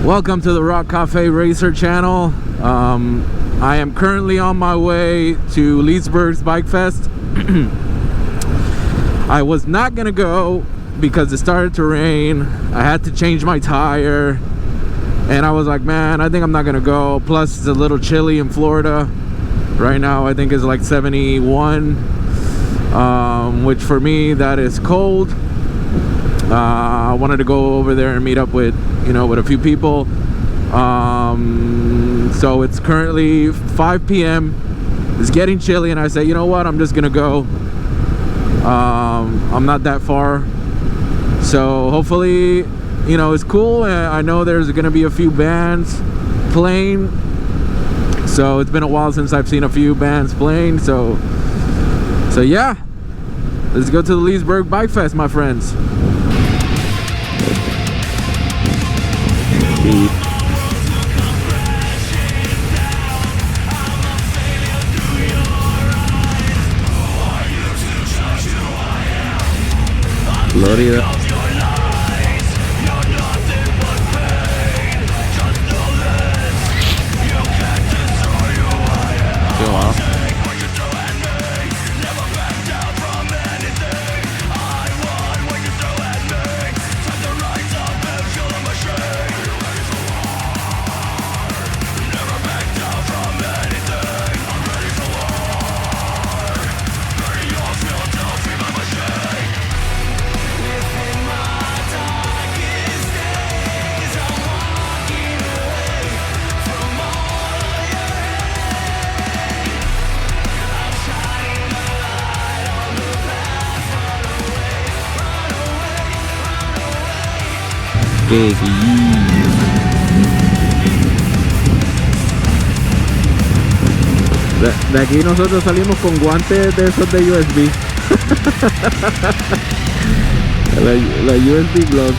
Welcome to the Rock Cafe Racer channel. I am currently on my way to Leesburg's Bike Fest. I was not gonna go because it started to rain. I had to change my tire and I was like, man, I think I'm not gonna go. Plus it's a little chilly in Florida right now. I think it's like 71, which for me that is cold. I wanted to go over there and meet up with a few people. So it's currently 5 p.m. It's getting chilly and I say, you know what, I'm just gonna go. I'm not that far, so hopefully it's cool. And I know there's gonna be a few bands playing, so it's been a while since I've seen a few bands playing. So yeah, let's go to the Leesburg Bike Fest, my friends. Florida. De aquí nosotros salimos con guantes de esos de USB. la USB gloves.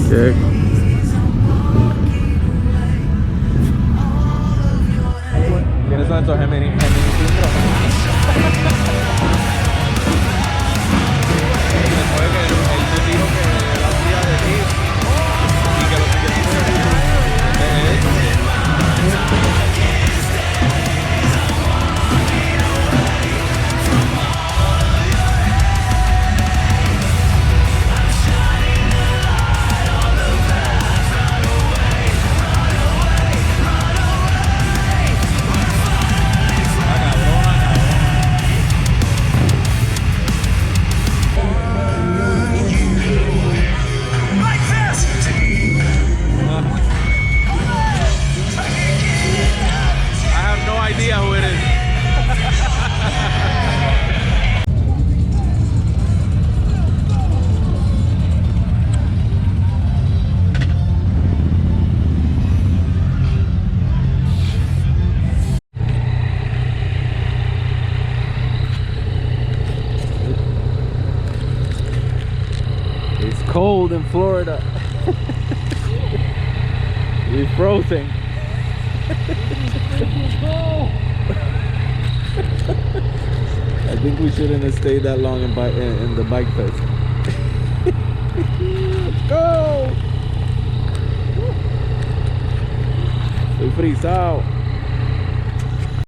Okay. ¿Quiénes son estos Gemini? Cold in Florida. We're frozen. I think we shouldn't have stayed that long in the bike fest. Let's go. Estoy frisado.